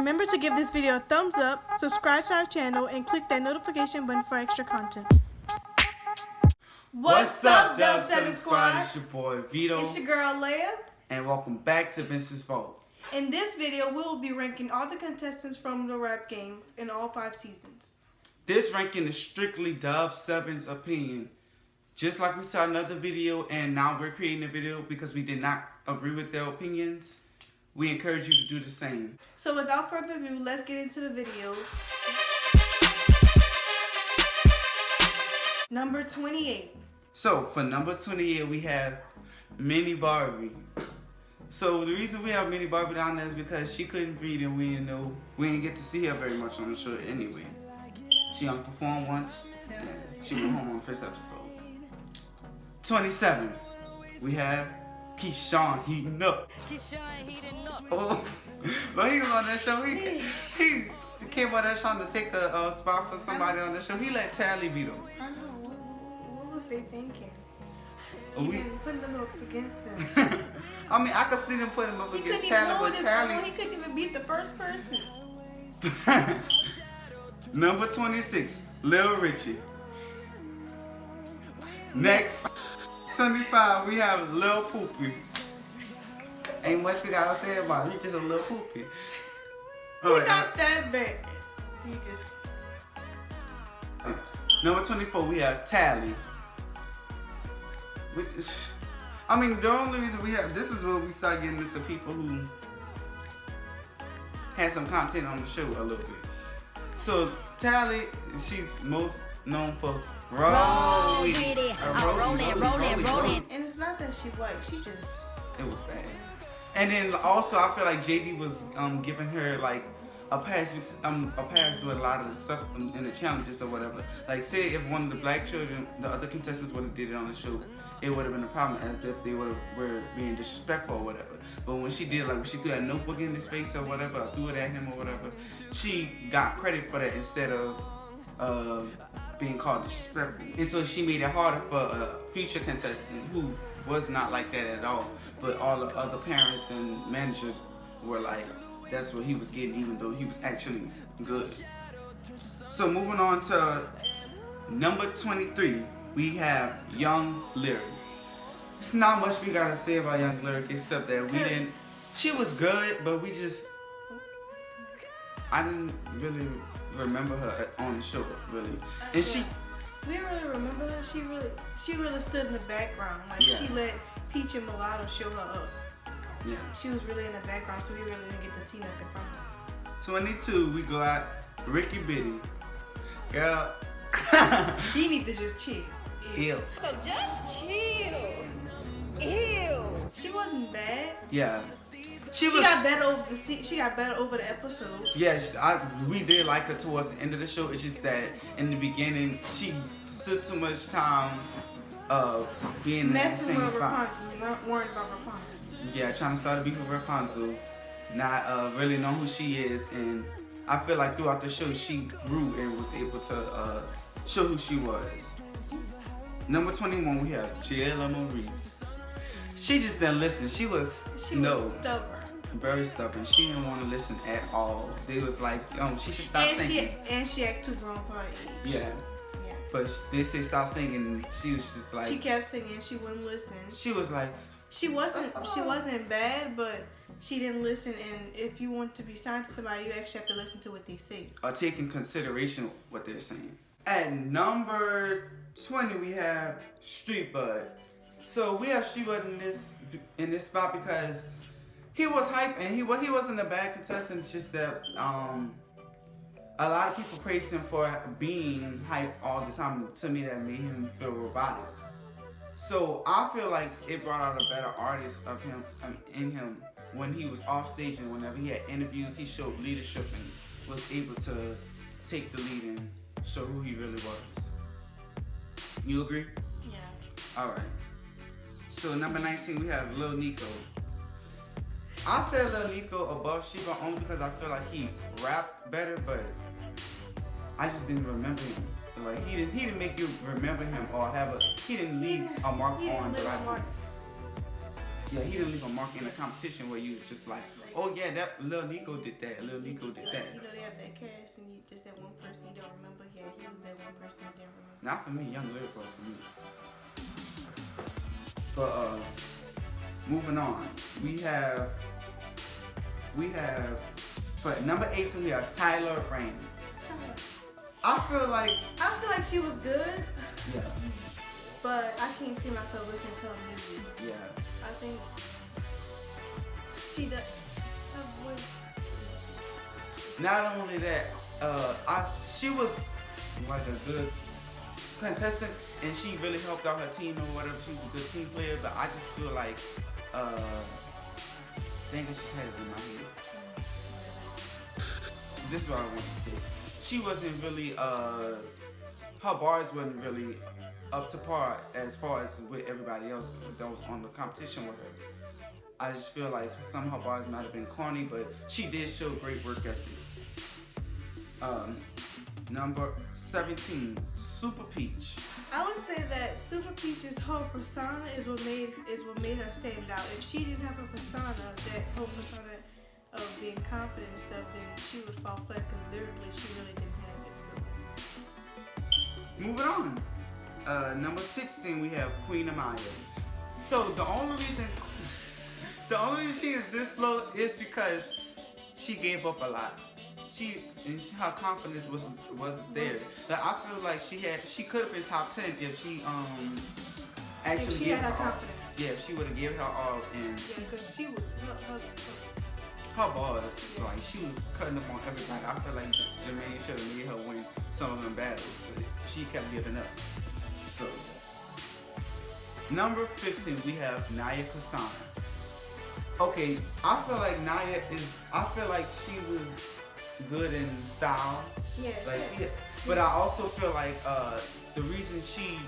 Remember to give this video a thumbs up, subscribe to our channel, and click that notification button for extra content. What's up, Dub 7 Squad? It's your boy Vito. It's your girl Leia. And welcome back to Vince's Vault. In this video, we will be ranking all the contestants from the rap game in all 5 seasons. This ranking is strictly Dub 7's opinion. Just like we saw another video and now we're creating a video because we did not agree with their opinions, we encourage you to do the same. So without further ado, let's get into the video. Number 28. So for number 28 we have Mini Barbie. So the reason we have Mini Barbie down there is because she couldn't breathe and we didn't get to see her very much on the show anyway. She only performed once and she went home on the first episode. 27, we have Keyshawn Heating Up. Oh, when he was on that show, he came on that show to take a spot for somebody on the show. He let Tally beat him. I know. What was they thinking? Putting them up against them. I mean, I could see them putting him up against Tally, but Tally... He couldn't even beat the first person. Number 26, Lil Richie. Next, 25, we have Lil Poopy. Ain't much we gotta say about it. He's just a little poopy. He not that bad. He just... Number 24, we have Tally. I mean, the only reason we have... This is where we start getting into people who had some content on the show a little bit. So, Tally, she's most known for rolling. And it's not that she white, she just... It was bad. And then also, I feel like JD was giving her like a pass with a lot of the stuff in the challenges or whatever. Like, say if one of the black children, the other contestants would have did it on the show, it would have been a problem as if they were being disrespectful or whatever. But when she did, like when she threw that notebook in his face or whatever, or threw it at him or whatever, she got credit for that instead of being called disrespectful. And so she made it harder for a future contestant who was not like that at all. But all the other parents and managers were like, that's what he was getting, even though he was actually good. So moving on to number 23, we have Young Lyric. It's not much we gotta say about Young Lyric except that we didn't. She was good, but I didn't really remember her on the show, really. And we didn't really remember her. She really stood in the background. Like she let Peach and Mulatto show her up. Yeah. She was really in the background, so we really didn't get to see nothing from her. 22, we go out Ricky Biddy. Girl. She need to just chill. Ew. So just chill. Ew. She wasn't bad. Yeah. She got better over the episode. Yes, we did like her towards the end of the show. It's just that in the beginning she stood too much time being in the same spot. Worried about Rapunzel. Yeah, trying to start a beef with Rapunzel, not really know who she is, and I feel like throughout the show she grew and was able to show who she was. Number 21, we have Jayla Marie. She just didn't listen. She was stubborn. Very stubborn. She didn't want to listen at all. They was like, she should stop singing. And she acted too grown for her age. Yeah. But they say stop singing, and she was just like. She kept singing. She wouldn't listen. She was like. She wasn't bad, but she didn't listen. And if you want to be signed to somebody, you actually have to listen to what they say. Or take in consideration what they're saying. At number 20, we have Street Bud. So we have Street Bud in this spot because he was hype and he wasn't a bad contestant. It's just that a lot of people praised him for being hype all the time. To me, that made him feel robotic. So I feel like it brought out a better artist of him in him when he was off stage, and whenever he had interviews, he showed leadership and was able to take the lead and show who he really was. You agree? Yeah. All right. So number 19, we have Lil Nico. I said Lil Nico above Sheba only because I feel like he rapped better, but I just didn't remember him. Like he didn't make you remember him or he didn't leave a mark on the right. Yeah, he didn't leave a mark in a competition where you just like, oh yeah, that Lil Nico did that, Lil Nico did that. You know, they have that cast and you just that one person you don't remember. Yeah, he was that one person you didn't remember. Not for me, Young Lyric was for me. But moving on, we have for number 18 we have Tyler Rain. I feel like she was good, yeah, but I can't see myself listening to her music. yeah. I think she does her voice. Not only that, she was like a good contestant and she really helped out her team or whatever. She was a good team player, but I just feel like dang, I just had it in my head. This is what I want to say. She wasn't really her bars wasn't really up to par as far as with everybody else that was on the competition with her. I just feel like some of her bars might have been corny, but she did show great work ethic. Number 17, Super Peach. I would say that Super Peach's whole persona is what made her stand out. If she didn't have a persona, that whole persona of being confident and stuff, then she would fall flat because lyrically she really didn't have it. So. Moving on. Number 16, we have Queen Amaya. So the only reason she is this low is because she gave up a lot. Her confidence wasn't there. Like, I feel like she could have been top 10 if she actually if she gave had her her all. confidence. Yeah, if she would have given her all and Yeah, because she would. her bars, like she was cutting up on everybody. I feel like Jermaine should have made her win some of them battles, but she kept giving up. So, number 15, we have Naya Kasana. Okay, I feel like she was good in style. Yeah. Like but I also feel like the reason she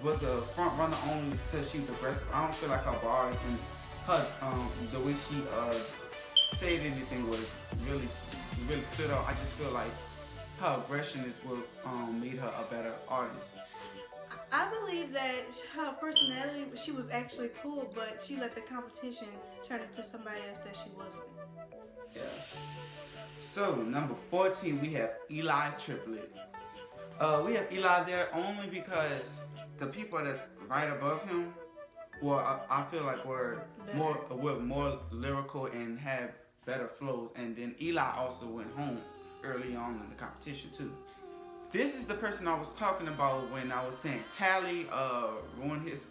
was a front runner only because she was aggressive. I don't feel like her bars and her the way she said anything was really stood out. I just feel like her aggression is what made her a better artist. I believe that her personality, she was actually cool, but she let the competition turn into somebody else that she wasn't. Yeah. So, number 14, we have Eli Triplet. We have Eli there only because the people that's right above him, well, I feel like were more lyrical and had better flows. And then Eli also went home early on in the competition too. This is the person I was talking about when I was saying Tally ruined his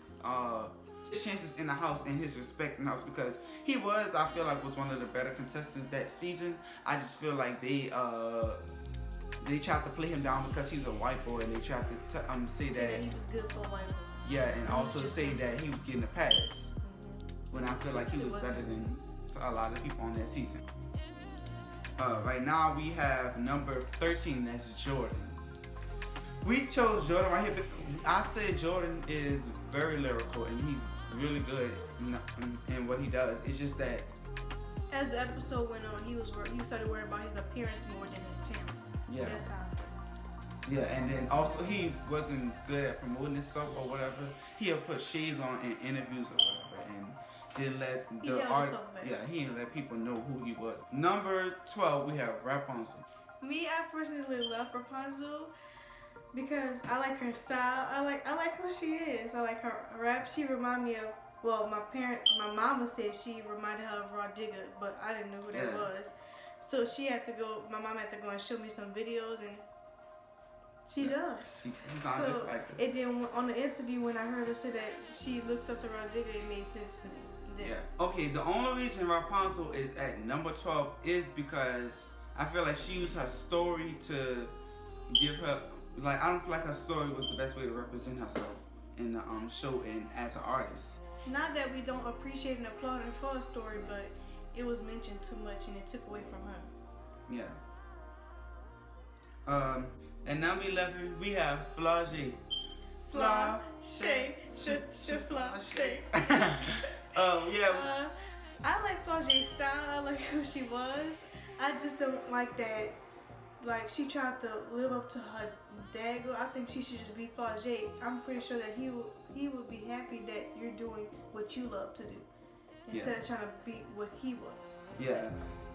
chances in the house and his respect in the house because he was, I feel like, was one of the better contestants that season. I just feel like they tried to play him down because he was a white boy and they tried to say that he was good for a white boy. Yeah, and also say that he was getting a pass when I feel like he was better than a lot of people on that season. Right now we have number 13, that's Jordan. We chose Jordan right here because I said Jordan is very lyrical and he's really good in what he does. It's just that as the episode went on, he started worrying about his appearance more than his talent. Yeah. That's how I feel. Yeah, and then also he wasn't good at promoting himself or whatever. He had put shades on in interviews or whatever and didn't let he didn't let people know who he was. Number 12, we have Rapunzel. Me, I personally love Rapunzel because I like her style. I like who she is. I like her rap. She remind me of, well, my mama said she reminded her of Raw Digger, but I didn't know who that was. So my mom had to go and show me some videos and she does. She sounds just like her. And then on the interview when I heard her say that she looks up to Raw Digger, it made sense to me. Yeah. Okay, the only reason Rapunzel is at number 12 is because I feel like she used her story to give her, like, I don't feel like her story was the best way to represent herself in the show and as an artist. Not that we don't appreciate and applaud her for a story, but it was mentioned too much and it took away from her. Yeah. And number 11, we have Flau'jae. Flau'jae. I like Flau'jae's style. I like who she was. I just don't like that like she tried to live up to her dad. I think she should just be Flau'jae. I'm pretty sure that he would be happy that you're doing what you love to do instead of trying to be what he was. Yeah.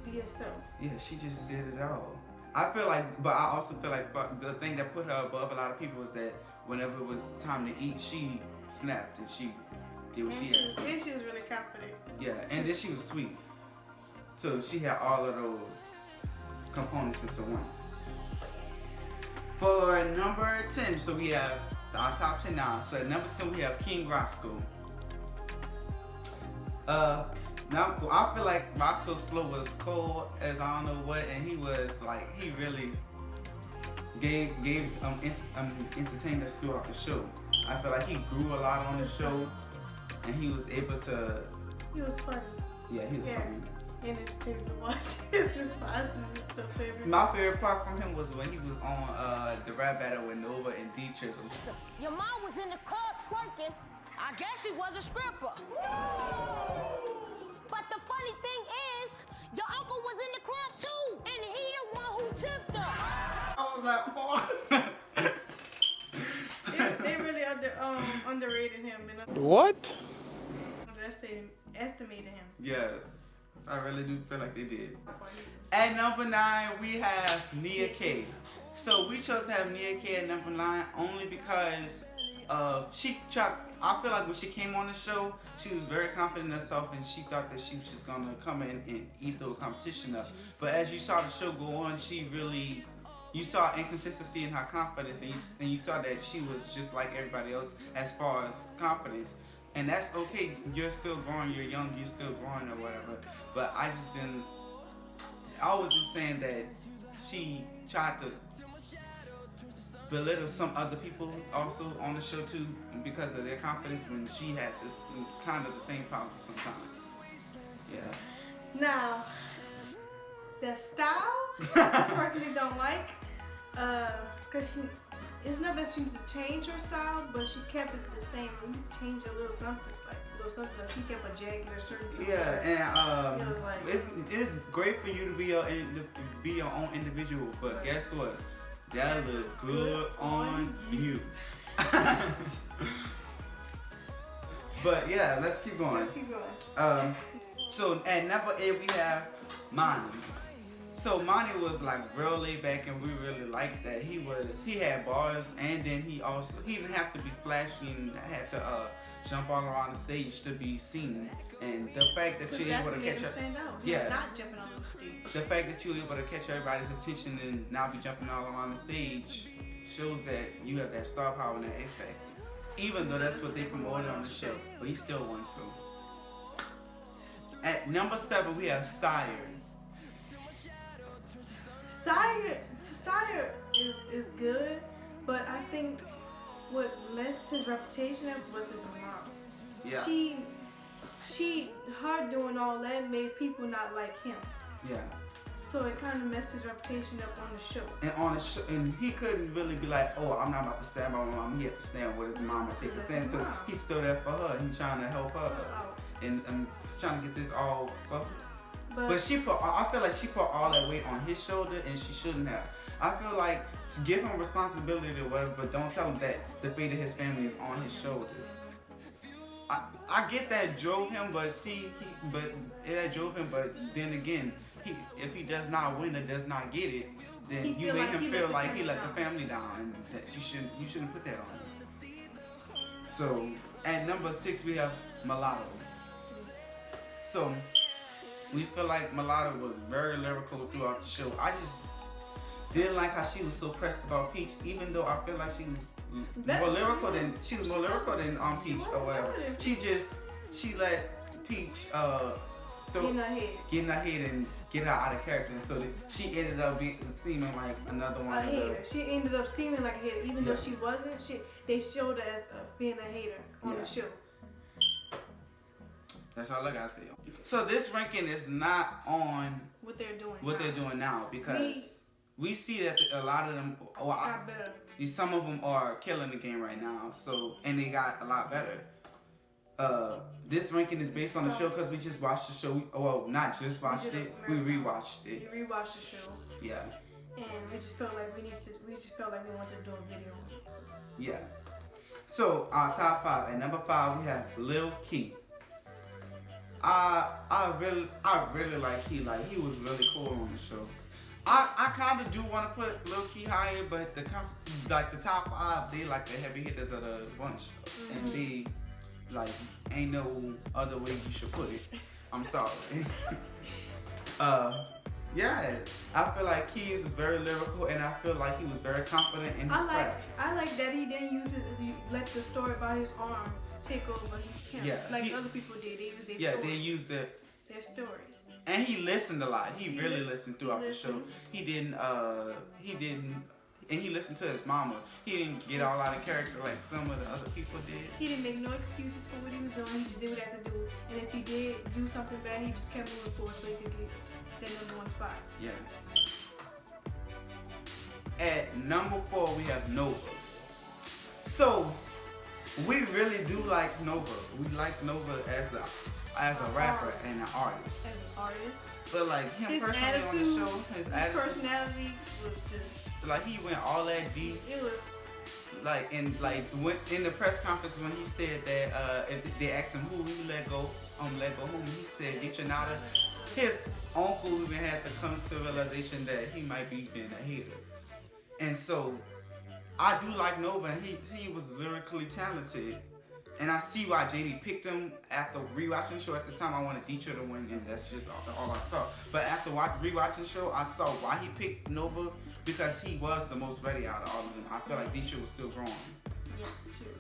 Be yourself. Yeah, she just said it all. I feel like, but I also feel like the thing that put her above a lot of people was that whenever it was time to eat, she snapped and she did what she had. And she was really confident. Yeah, and then she was sweet. So she had all of those components into one. For number 10, so we have our top 10 now. So at number 10, we have King Roscoe. Now I feel like Roscoe's flow was cold as I don't know what, and he was like, he really gave entertained us throughout the show. I feel like he grew a lot on the show, and he was able to. He was funny. Yeah, he was funny. And entertaining to watch his responses and stuff. My favorite part from him was when he was on the rap battle with Nova and D-Trickle. Your mom was in the club twerking. I guess she was a stripper. But the funny thing is, your uncle was in the club too, and he the one who tipped her. I was like, oh. They really underrated him and What? underestimated him. Yeah, I really do feel like they did. At number 9, we have Nia K. So we chose to have Nia K at number 9 only because she tried. I feel like when she came on the show, she was very confident in herself and she thought that she was just gonna come in and eat through a competition up. But as you saw the show go on, you saw inconsistency in her confidence, and you saw that she was just like everybody else as far as confidence. And that's okay, you're still growing, you're young, you're still growing or whatever. But I just didn't, I was just saying that she tried to belittle some other people also on the show too because of their confidence when she had this kind of the same problem sometimes. Yeah. Now, the style, I personally don't like, cause it's not that she needs to change her style, but she kept it the same. We changed a little something, like she kept a jacket or shirt. Yeah, and it was like, it's great for you to be your own individual, but guess what? That looks good on you. But yeah, let's keep going. So at number 8 we have Mani. So Mani was like real laid back, and we really liked that. He had bars, and then he didn't have to be flashy and had to jump all around the stage to be seen. And the fact that you're able to catch up, not jumping on the stage. The fact that you're able to catch everybody's attention and not be jumping all around the stage shows that you have that star power and that effect. Even though that's what they promoted on the show, but he still won. So at number 7 we have Sire. Sire is good, but I think what messed his reputation up was his mom. Yeah. Her doing all that made people not like him. Yeah. So it kind of messed his reputation up on the show. And he couldn't really be like, oh, I'm not about to stand by my mom. He had to stand with his mom and take a stand because he's still there for her. He's trying to help her and trying to get this all for her. But I feel like she put all that weight on his shoulder, and she shouldn't have. I feel like to give him responsibility or whatever, but don't tell him that the fate of his family is on his shoulders. I get that drove him, but then again, if he does not win or does not get it, then you make him feel like he let the family down, and that you shouldn't put that on him. So at number 6 we have Mulatto. So we feel like Mulatto was very lyrical throughout the show. I just didn't like how she was so pressed about Peach, even though I feel like she was more lyrical than Peach or whatever. She let Peach get in her head and get her out of character, and so she ended up seeming like another one. A hater. She ended up seeming like a hater, even though she wasn't. They showed her as being a hater on the show. That's all I gotta say. So this ranking is not on what they're doing now because we see that a lot of them got better. Some of them are killing the game right now. So and they got a lot better. This ranking is based on the show because we just watched the show. Well, not just watched it. We rewatched it. You rewatched the show. Yeah. and we just felt like we wanted to do a video on it. So. Yeah. So our top 5. At number 5 we have Lil Key. I really like Key. Like he was really cool on the show. I kind of do want to put Lil Key higher, but the top 5, they like the heavy hitters of the bunch, and they like ain't no other way you should put it. I'm sorry. Yeah, I feel like Keys was very lyrical, and I feel like he was very confident in his craft. I like that he didn't use it. Let the story about his arm take over him. Yeah, like other people did. They used their stories. They used their stories. And he listened a lot. He really listened throughout the show. He didn't, and he listened to his mama. He didn't get all out of character like some of the other people did. He didn't make no excuses for what he was doing. He just did what he had to do. And if he did do something bad, he just kept moving forward so he could get that number 1 spot. Yeah. At number 4, we have Nova. So, we really do like Nova. We like Nova as a rapper and an artist. As an artist. But like him His personally attitude, on the show, his personality was just like he went all that deep. It was like in the press conference when he said that if they asked him who he let go whom, he said Deetranada. His uncle even had to come to the realization that he might be being a hater. And so I do like Nova, and he was lyrically talented. And I see why JD picked him after rewatching the show. At the time, I wanted Deetra to win, and that's just all I saw. But after rewatching the show, I saw why he picked Nova, because he was the most ready out of all of them. I feel like Deetra was still growing. Yeah, sure.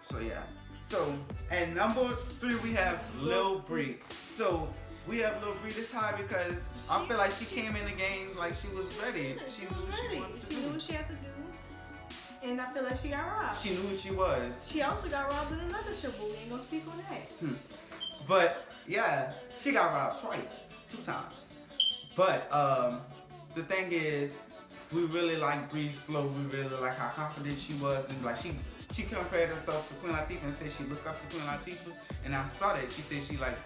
So yeah. So at number 3 we have Lil Bree. So we have Lil Bree this high because I feel like she came in the game like she was ready. She knew what she wanted to do. She knew what she had to do. And I feel like she got robbed. She knew who she was. She also got robbed in another show, but we ain't gonna speak on that. But yeah, she got robbed twice, 2 times. But the thing is, we really like Bree's flow. We really like how confident she was, and like she compared herself to Queen Latifah and said she looked up to Queen Latifah. And I saw that. She said she like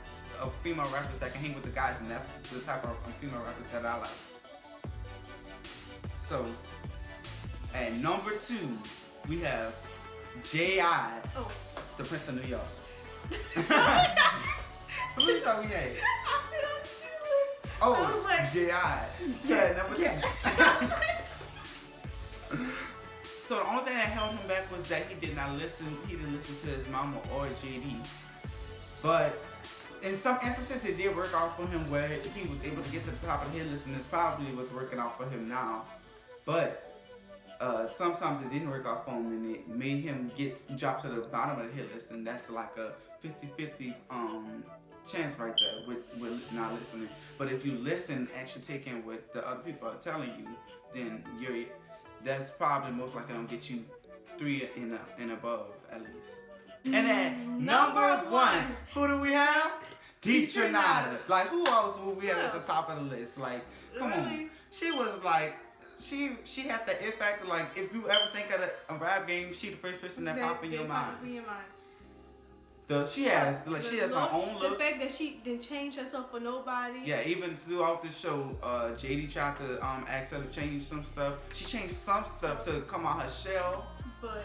female rappers that can hang with the guys, and that's the type of female rappers that I like. So. At number 2, we have J.I., the Prince of New York. Who you thought we had? Oh, like, J.I. So at number 2. So the only thing that held him back was that he didn't listen to his mama or JD. But in some instances, it did work out for him where he was able to get to the top of the hit list, and this probably was working out for him now. But sometimes it didn't work out for him, and it made him drop to the bottom of the hit list, and that's like a 50-50 chance right there with not listening. But if you listen, actually take in what the other people are telling you, then that's probably most likely gonna get you 3 and above at least. And at number 1, who do we have? Deetranada. Like, who else would we have at the top of the list? Like, come on. She was like. She had the it factor. Like, if you ever think of a rap game, she the first person that pop in your mind. She has her own look. The fact that she didn't change herself for nobody. Yeah, even throughout the show, JD tried to ask her to change some stuff. She changed some stuff to come out her shell. But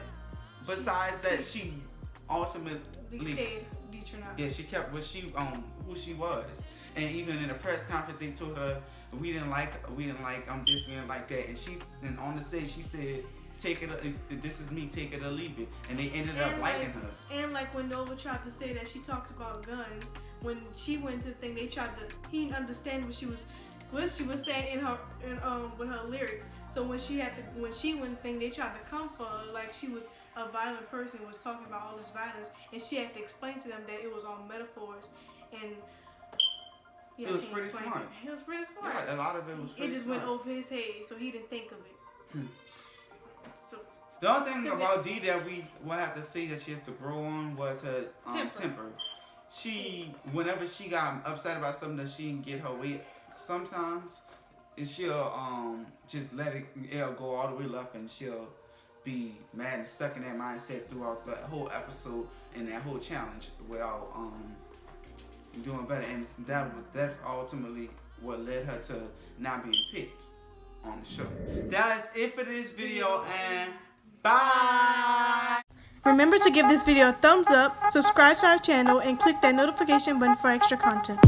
besides that, she ultimately stayed Deetranada. Yeah, she kept who she was. And even in the press conference, they told her we didn't like this, we didn't like that. And on the stage she said, "Take it. This is me. Take it or leave it." And they ended up liking her. And like when Nova tried to say that she talked about guns, when she went to the thing, he didn't understand what she was saying with her lyrics. So when she went to the thing, they tried to comfort her like she was a violent person, was talking about all this violence, and she had to explain to them that it was all metaphors. And it was pretty smart. It was pretty smart. Yeah, a lot of it was pretty smart. It just went over his head, so he didn't think of it. So the only thing about D that we will have to say that she has to grow on was her temper. Whenever she got upset about something that she didn't get her way, sometimes she'll just let it'll go all the way left, and she'll be mad and stuck in that mindset throughout the whole episode and that whole challenge without doing better. And that's ultimately what led her to not being picked on the show. That is it for this video, and bye. Remember to give this video a thumbs up, subscribe to our channel, and click that notification button for extra content.